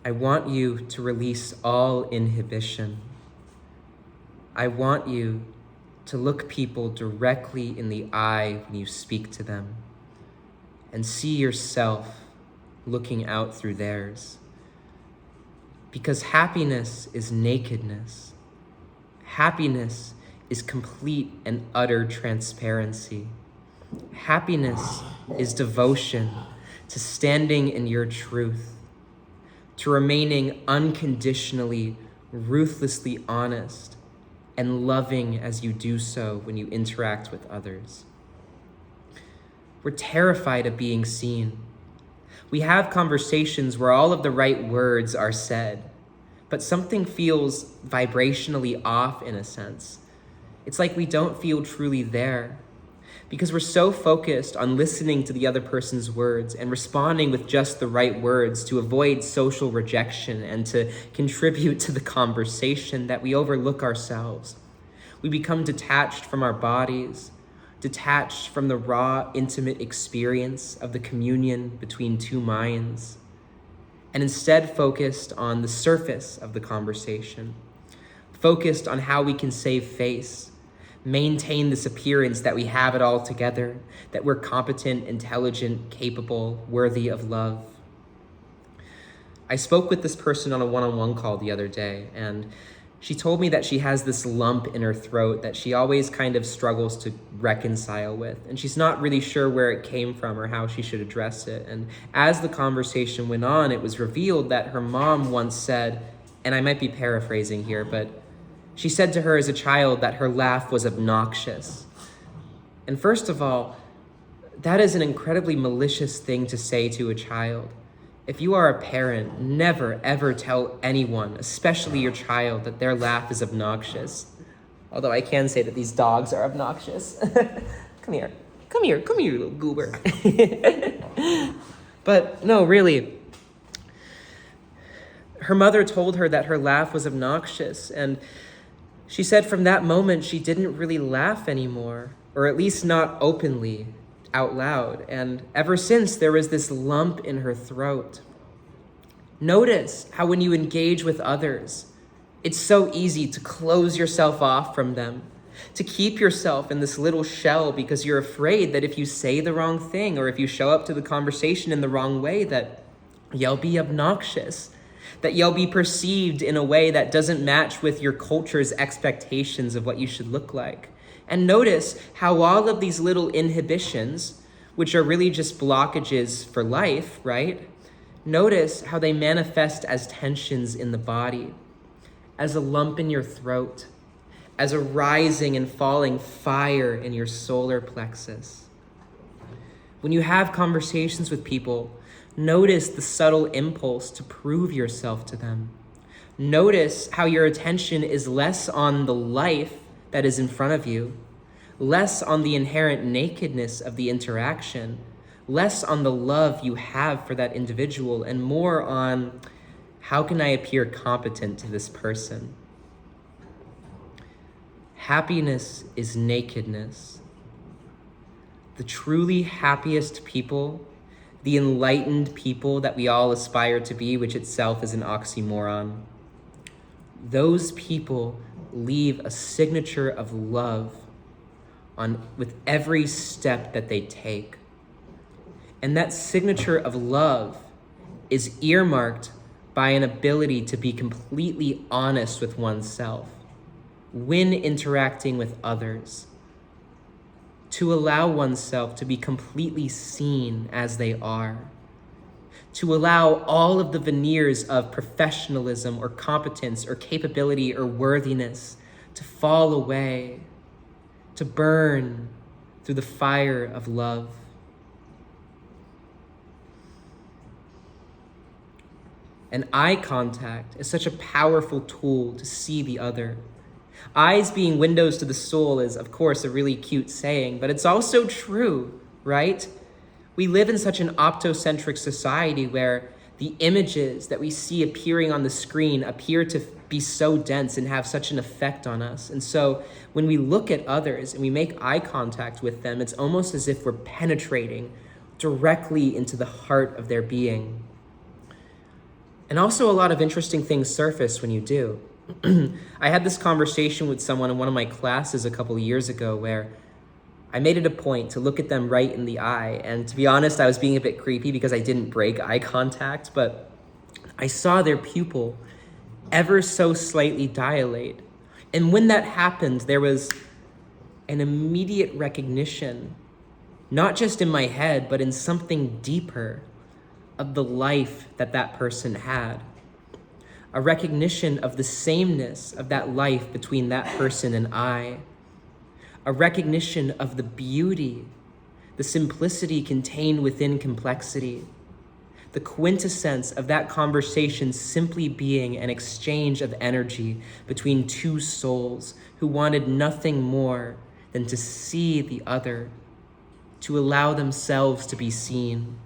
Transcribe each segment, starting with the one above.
I want you to release all inhibition. I want you to look people directly in the eye when you speak to them and see yourself looking out through theirs. Because happiness is nakedness. Happiness is complete and utter transparency. Happiness is devotion to standing in your truth, to remaining unconditionally, ruthlessly honest, and loving as you do so when you interact with others. We're terrified of being seen. We have conversations where all of the right words are said, but something feels vibrationally off in a sense. It's like we don't feel truly there because we're so focused on listening to the other person's words and responding with just the right words to avoid social rejection and to contribute to the conversation that we overlook ourselves. We become detached from our bodies, detached from the raw, intimate experience of the communion between two minds, and instead focused on the surface of the conversation, focused on how we can save face, maintain this appearance that we have it all together, that we're competent, intelligent, capable, worthy of love. I spoke with this person on a one-on-one call the other day, and she told me that she has this lump in her throat that she always kind of struggles to reconcile with, and she's not really sure where it came from or how she should address it. And as the conversation went on, it was revealed that her mom once said, and I might be paraphrasing here, but she said to her as a child that her laugh was obnoxious. And first of all, that is an incredibly malicious thing to say to a child. If you are a parent, never ever tell anyone, especially your child, that their laugh is obnoxious. Although I can say that these dogs are obnoxious. Come here, you little goober. But no, really. Her mother told her that her laugh was obnoxious, and she said from that moment she didn't really laugh anymore, or at least not openly, out loud. And ever since, there was this lump in her throat. Notice how when you engage with others, it's so easy to close yourself off from them, to keep yourself in this little shell because you're afraid that if you say the wrong thing or if you show up to the conversation in the wrong way, that you'll be obnoxious, that you'll be perceived in a way that doesn't match with your culture's expectations of what you should look like. And notice how all of these little inhibitions, which are really just blockages for life, right? Notice how they manifest as tensions in the body, as a lump in your throat, as a rising and falling fire in your solar plexus. When you have conversations with people, notice the subtle impulse to prove yourself to them. Notice how your attention is less on the life that is in front of you, less on the inherent nakedness of the interaction, less on the love you have for that individual, and more on how can I appear competent to this person. Happiness is nakedness. The truly happiest people, the enlightened people that we all aspire to be, which itself is an oxymoron, those people leave a signature of love with every step that they take. And that signature of love is earmarked by an ability to be completely honest with oneself when interacting with others, to allow oneself to be completely seen as they are, to allow all of the veneers of professionalism or competence or capability or worthiness to fall away, to burn through the fire of love. And eye contact is such a powerful tool to see the other. Eyes being windows to the soul is, of course, a really cute saying, but it's also true, right? We live in such an optocentric society where the images that we see appearing on the screen appear to be so dense and have such an effect on us. And so when we look at others and we make eye contact with them, it's almost as if we're penetrating directly into the heart of their being. And also a lot of interesting things surface when you do. I had this conversation with someone in one of my classes a couple of years ago where I made it a point to look at them right in the eye. And to be honest, I was being a bit creepy because I didn't break eye contact, but I saw their pupil ever so slightly dilate. And when that happened, there was an immediate recognition, not just in my head, but in something deeper, of the life that that person had. A recognition of the sameness of that life between that person and I. A recognition of the beauty, the simplicity contained within complexity. The quintessence of that conversation simply being an exchange of energy between two souls who wanted nothing more than to see the other, to allow themselves to be seen.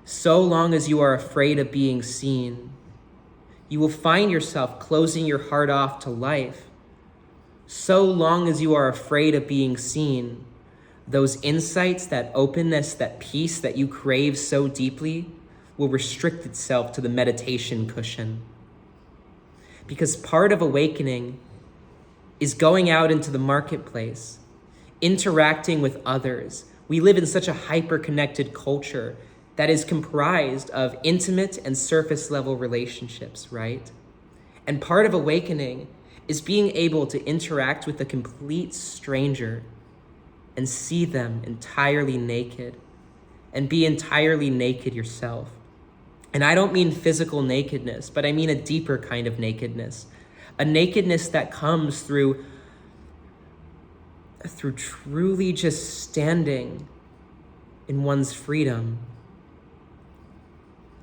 So long as you are afraid of being seen, you will find yourself closing your heart off to life. So long as you are afraid of being seen, those insights, that openness, that peace that you crave so deeply will restrict itself to the meditation cushion. Because part of awakening is going out into the marketplace, interacting with others. We live in such a hyper-connected culture that is comprised of intimate and surface level relationships, right? And part of awakening is being able to interact with a complete stranger and see them entirely naked and be entirely naked yourself. And I don't mean physical nakedness, but I mean a deeper kind of nakedness, a nakedness that comes through truly just standing in one's freedom.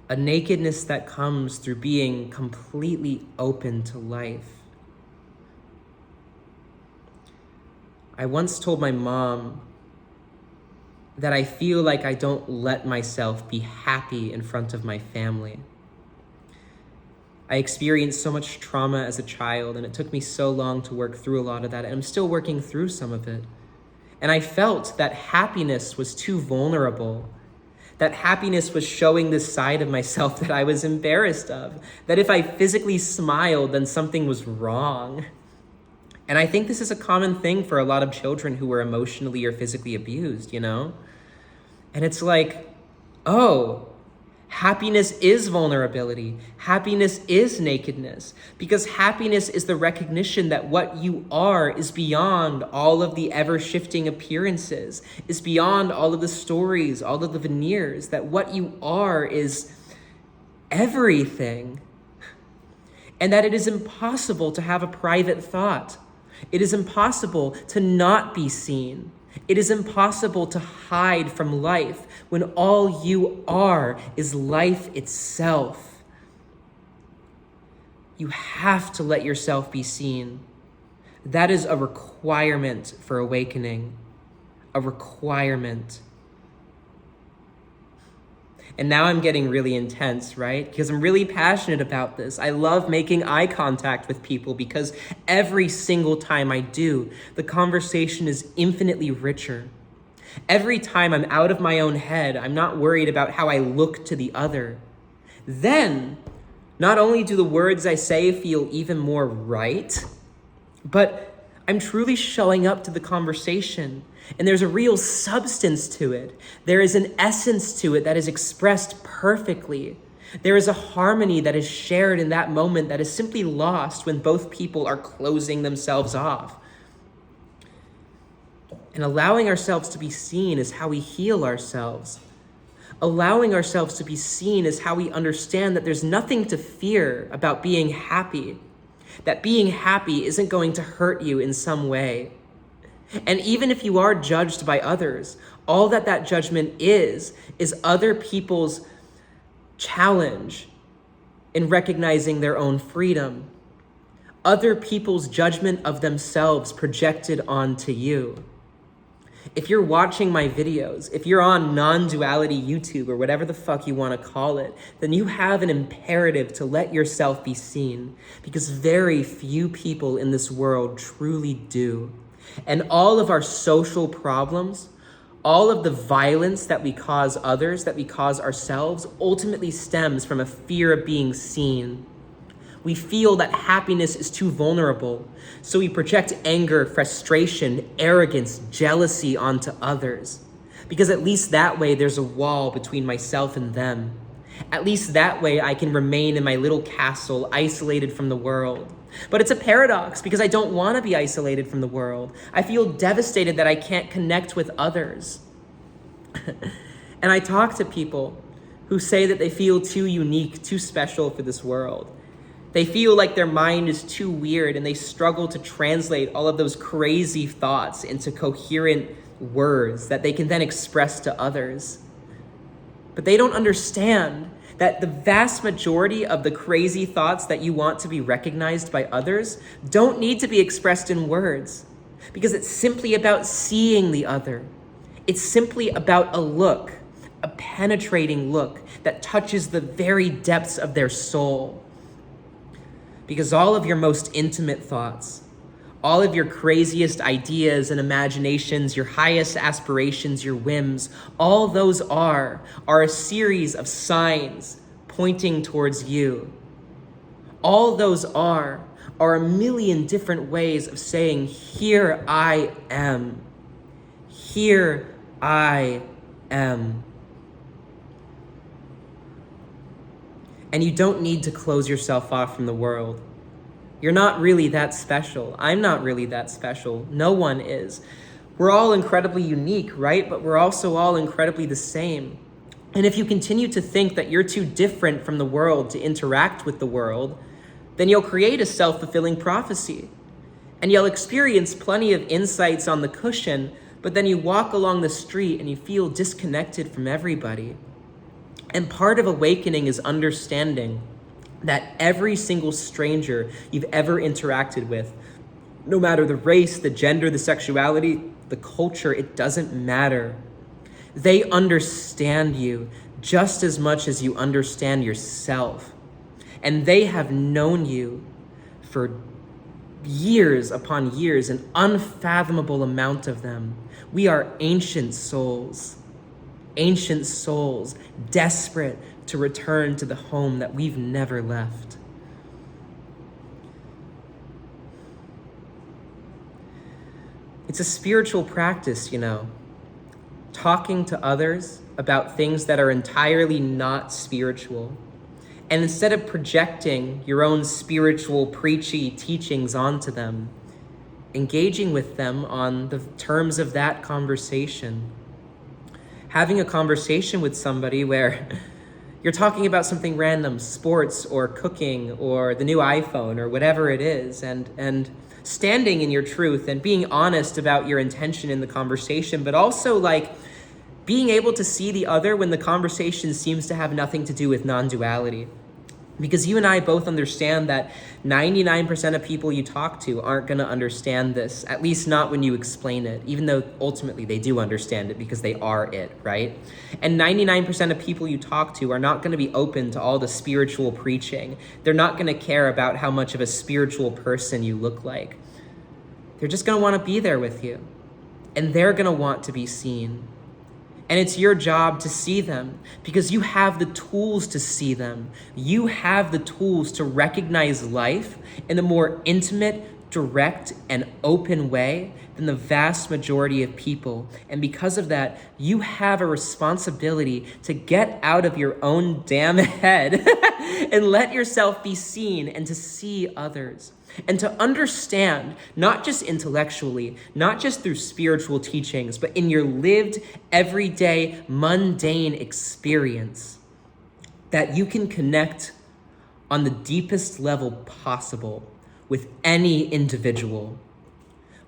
A nakedness that comes through being completely open to life. I once told my mom that I feel like I don't let myself be happy in front of my family. I experienced so much trauma as a child, and it took me so long to work through a lot of that, and I'm still working through some of it. And I felt that happiness was too vulnerable. That happiness was showing this side of myself that I was embarrassed of. That if I physically smiled, then something was wrong. And I think this is a common thing for a lot of children who were emotionally or physically abused, you know? And it's like, oh, happiness is vulnerability. Happiness is nakedness. Because happiness is the recognition that what you are is beyond all of the ever-shifting appearances, is beyond all of the stories, all of the veneers, that what you are is everything. And that it is impossible to have a private thought. It is impossible to not be seen. It is impossible to hide from life when all you are is life itself. You have to let yourself be seen. That is a requirement for awakening. A requirement. And now I'm getting really intense, right? Because I'm really passionate about this. I love making eye contact with people because every single time I do, the conversation is infinitely richer. Every time I'm out of my own head, I'm not worried about how I look to the other. Then, not only do the words I say feel even more right, but I'm truly showing up to the conversation. And there's a real substance to it. There is an essence to it that is expressed perfectly. There is a harmony that is shared in that moment that is simply lost when both people are closing themselves off. And allowing ourselves to be seen is how we heal ourselves. Allowing ourselves to be seen is how we understand that there's nothing to fear about being happy. That being happy isn't going to hurt you in some way. And even if you are judged by others, all that judgment is other people's challenge in recognizing their own freedom. Other people's judgment of themselves projected onto you. If you're watching my videos, if you're on non-duality YouTube or whatever the fuck you want to call it, then you have an imperative to let yourself be seen, because very few people in this world truly do. And all of our social problems, all of the violence that we cause others, that we cause ourselves, ultimately stems from a fear of being seen. We feel that happiness is too vulnerable, so we project anger, frustration, arrogance, jealousy onto others. Because at least that way there's a wall between myself and them. At least that way I can remain in my little castle, isolated from the world. But it's a paradox because I don't want to be isolated from the world. I feel devastated that I can't connect with others. And I talk to people who say that they feel too unique, too special for this world. They feel like their mind is too weird and they struggle to translate all of those crazy thoughts into coherent words that they can then express to others. But they don't understand that the vast majority of the crazy thoughts that you want to be recognized by others don't need to be expressed in words, because it's simply about seeing the other. It's simply about a look, a penetrating look that touches the very depths of their soul. Because all of your most intimate thoughts, all of your craziest ideas and imaginations, your highest aspirations, your whims, all those are a series of signs pointing towards you. All those are a million different ways of saying, here I am. Here I am. And you don't need to close yourself off from the world. You're not really that special. I'm not really that special. No one is. We're all incredibly unique, right? But we're also all incredibly the same. And if you continue to think that you're too different from the world to interact with the world, then you'll create a self-fulfilling prophecy. And you'll experience plenty of insights on the cushion, but then you walk along the street and you feel disconnected from everybody. And part of awakening is understanding that every single stranger you've ever interacted with, no matter the race, the gender, the sexuality, the culture, it doesn't matter. They understand you just as much as you understand yourself. And they have known you for years upon years, an unfathomable amount of them. We are ancient souls, desperate to return to the home that we've never left. It's a spiritual practice, talking to others about things that are entirely not spiritual. And instead of projecting your own spiritual, preachy teachings onto them, engaging with them on the terms of that conversation. Having a conversation with somebody where you're talking about something random, sports or cooking or the new iPhone or whatever it is, and standing in your truth and being honest about your intention in the conversation, but also being able to see the other when the conversation seems to have nothing to do with non-duality. Because you and I both understand that 99% of people you talk to aren't going to understand this, at least not when you explain it, even though ultimately they do understand it because they are it, right? And 99% of people you talk to are not going to be open to all the spiritual preaching. They're not going to care about how much of a spiritual person you look like. They're just going to want to be there with you, and they're going to want to be seen. And it's your job to see them because you have the tools to see them. You have the tools to recognize life in a more intimate, direct, and open way than the vast majority of people. And because of that, you have a responsibility to get out of your own damn head and let yourself be seen and to see others. And to understand, not just intellectually, not just through spiritual teachings, but in your lived, everyday, mundane experience, that you can connect on the deepest level possible with any individual.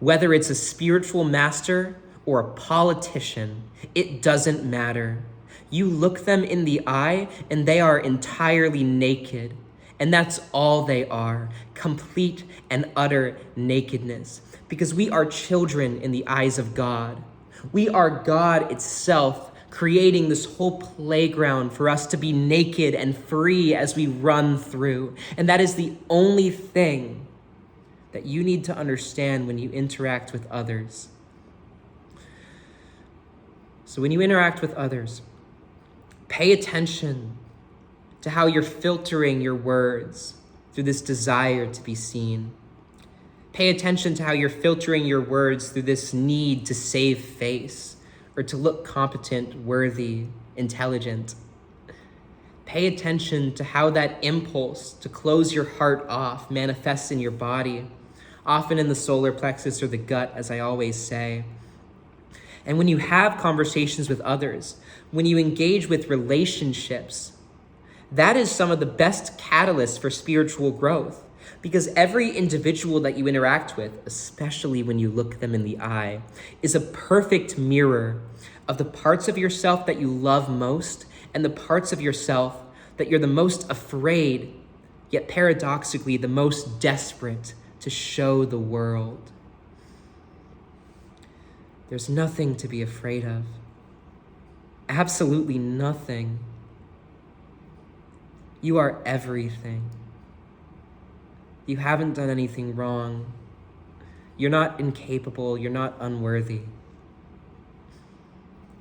Whether it's a spiritual master or a politician, it doesn't matter. You look them in the eye and they are entirely naked. And that's all they are, complete and utter nakedness. Because we are children in the eyes of God. We are God itself, creating this whole playground for us to be naked and free as we run through. And that is the only thing that you need to understand when you interact with others. So when you interact with others, pay attention to how you're filtering your words through this desire to be seen. Pay attention to how you're filtering your words through this need to save face or to look competent, worthy, intelligent. Pay attention to how that impulse to close your heart off manifests in your body, often in the solar plexus or the gut, as I always say. And when you have conversations with others, when you engage with relationships, that is some of the best catalysts for spiritual growth, because every individual that you interact with, especially when you look them in the eye, is a perfect mirror of the parts of yourself that you love most and the parts of yourself that you're the most afraid, yet paradoxically the most desperate to show the world. There's nothing to be afraid of. Absolutely nothing. You are everything. You haven't done anything wrong. You're not incapable. You're not unworthy.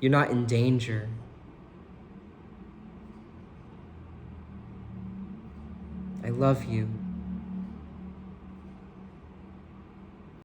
You're not in danger. I love you.